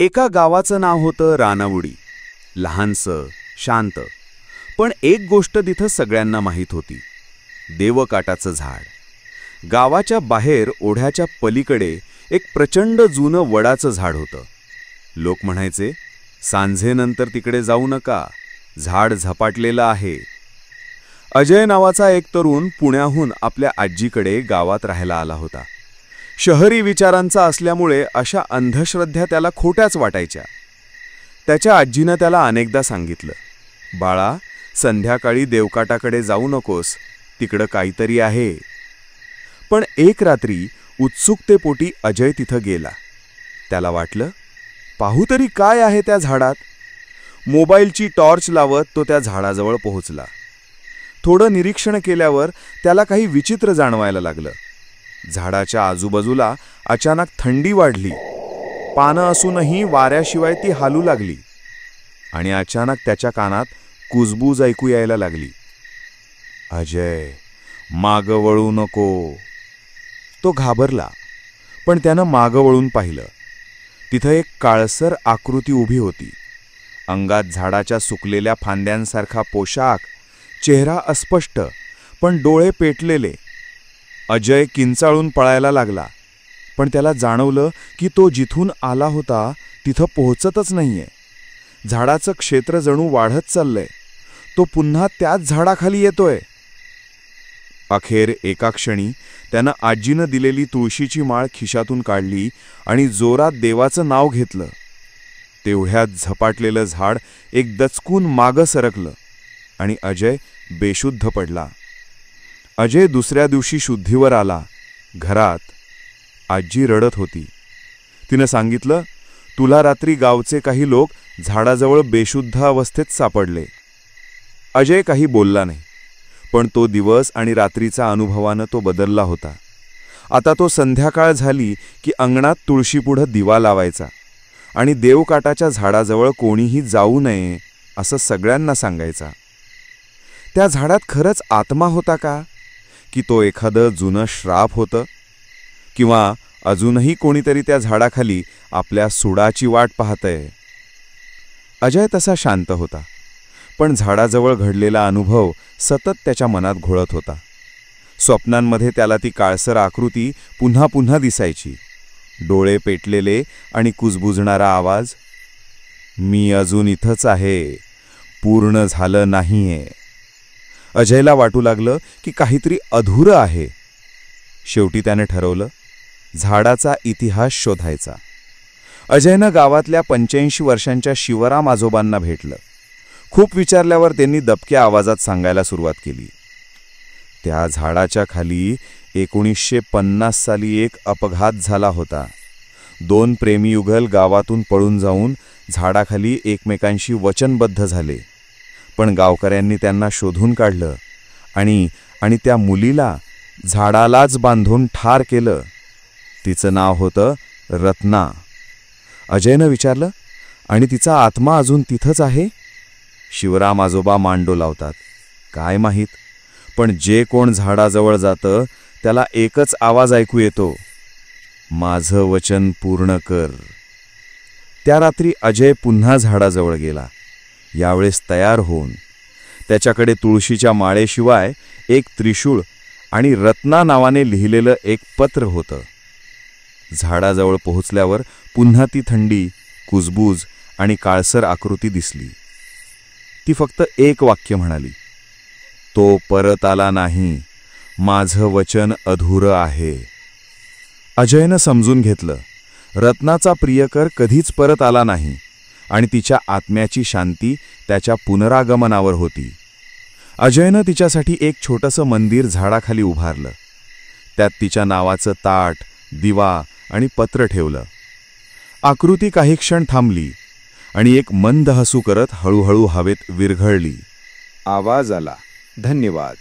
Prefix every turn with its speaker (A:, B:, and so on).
A: एका गावाचं नाव होतं रानावुडी. लहानसं, शांत. पण एक गोष्ट तिथं सगळ्यांना माहीत होती. देवकाटाचं झाड. गावाच्या बाहेर ओढ्याच्या पलीकडे एक प्रचंड जुनं वडाचं झाड होतं. लोक म्हणायचे, सांजेनंतर तिकडे जाऊ नका, झाड झपाटलेलं आहे. अजय नावाचा एक तरुण पुण्याहून आपल्या आजीकडे गावात राहायला आला होता. शहरी विचारांचा असल्यामुळे अशा अंधश्रद्धा त्याला खोट्याच वाटायच्या. त्याच्या आजीनं त्याला अनेकदा सांगितलं, बाळा, संध्याकाळी देवकाटाकडे जाऊ नकोस, तिकडं काहीतरी आहे. पण एक रात्री उत्सुकतेपोटी अजय तिथं गेला. त्याला वाटलं, पाहू तरी काय आहे त्या झाडात. मोबाईलची टॉर्च लावत तो त्या झाडाजवळ पोहोचला. थोडं निरीक्षण केल्यावर त्याला काही विचित्र जाणवायला लागलं. झाडाच्या आजूबाजूला अचानक थंडी वाढली. पानं असूनही वाऱ्याशिवाय ती हालू लागली. आणि अचानक त्याच्या कानात कुजबूज ऐकू यायला लागली. अजय, मागं वळू नको. तो घाबरला, पण त्यानं मागं वळून पाहिलं. तिथं एक काळसर आकृती उभी होती. अंगात झाडाच्या सुकलेल्या फांद्यांसारखा पोशाख, चेहरा अस्पष्ट, पण डोळे पेटलेले. अजय किंचाळून पळायला लागला, पण त्याला जाणवलं की तो जिथून आला होता तिथं पोहोचतच नाहीये. झाडाचं क्षेत्र जणू वाढत चाललंय. तो पुन्हा त्याच झाडाखाली येतोय. अखेर एका क्षणी त्यानं आजीनं दिलेली तुळशीची माळ खिशातून काढली आणि जोरात देवाचं नाव घेतलं. तेवढ्यात झपाटलेलं झाड एक दचकून मागं सरकलं आणि अजय बेशुद्ध पडला. अजय दुसऱ्या दिवशी शुद्धीवर आला. घरात आजी रडत होती. तिनं सांगितलं, तुला रात्री गावचे काही लोक झाडाजवळ बेशुद्ध अवस्थेत सापडले. अजय काही बोलला नाही, पण तो दिवस आणि रात्रीचा अनुभवानं तो बदलला होता. आता तो संध्याकाळ झाली की अंगणात तुळशीपुढं दिवा लावायचा आणि देवकाटाच्या झाडाजवळ कोणीही जाऊ नये असं सगळ्यांना सांगायचा. त्या झाडात खरंच आत्मा होता का, की तो एखादं जुनं श्राप होतं, किंवा अजूनही कोणीतरी त्या झाडाखाली आपल्या सुडाची वाट पाहतंय. अजय तसा शांत होता, पण झाडाजवळ घडलेला अनुभव सतत त्याच्या मनात घोळत होता. स्वप्नांमध्ये त्याला ती काळसर आकृती पुन्हा पुन्हा दिसायची. डोळे पेटलेले आणि कुजबुजणारा आवाज, मी अजून इथंच आहे, पूर्ण झालं नाहीये. अजयला वाटू लागलं की काहीतरी अधुरं आहे. शेवटी त्याने ठरवलं, झाडाचा इतिहास शोधायचा. अजयनं गावातल्या 85 वर्षांच्या शिवराम आजोबांना भेटलं. खूप विचारल्यावर त्यांनी दबक्या आवाजात सांगायला सुरुवात केली. त्या झाडाच्या खाली 1950 साली एक अपघात झाला होता. 2 प्रेमीयुगल गावातून पळून जाऊन झाडाखाली एकमेकांशी वचनबद्ध झाले. पण गावकऱ्यांनी त्यांना शोधून काढलं आणि त्या मुलीला झाडालाच बांधून ठार केलं. तिचं नाव होतं रत्ना. अजयनं विचारलं, आणि तिचा आत्मा अजून तिथंच आहे? शिवराम आजोबा मांडो लावतात, काय माहीत, पण जे कोण झाडाजवळ जातं त्याला एकच आवाज ऐकू येतो, माझं वचन पूर्ण कर. त्या रात्री अजय पुन्हा झाडाजवळ गेला. यावेळेस तयार होऊन. त्याच्याकडे तुळशीच्या माळेशिवाय एक त्रिशूळ आणि रत्ना नावाने लिहिलेलं एक पत्र होतं. झाडाजवळ पोहोचल्यावर पुन्हा ती थंडी, कुजबूज आणि काळसर आकृती दिसली. ती फक्त एक वाक्य म्हणाली, तो परत आला नाही, माझं वचन अधुरं आहे. अजयनं समजून घेतलं, रत्नाचा प्रियकर कधीच परत आला नाही आणि तिच्या आत्म्याची शांती त्याच्या पुनरागमनावर होती. अजयनं तिच्यासाठी एक छोटंसं मंदिर झाडाखाली उभारलं. त्यात तिच्या नावाचं ताट, दिवा आणि पत्र ठेवलं. आकृती काही क्षण थांबली आणि एक मंद हसू करत हळूहळू हवेत विरघळली.
B: आवाज आला, धन्यवाद.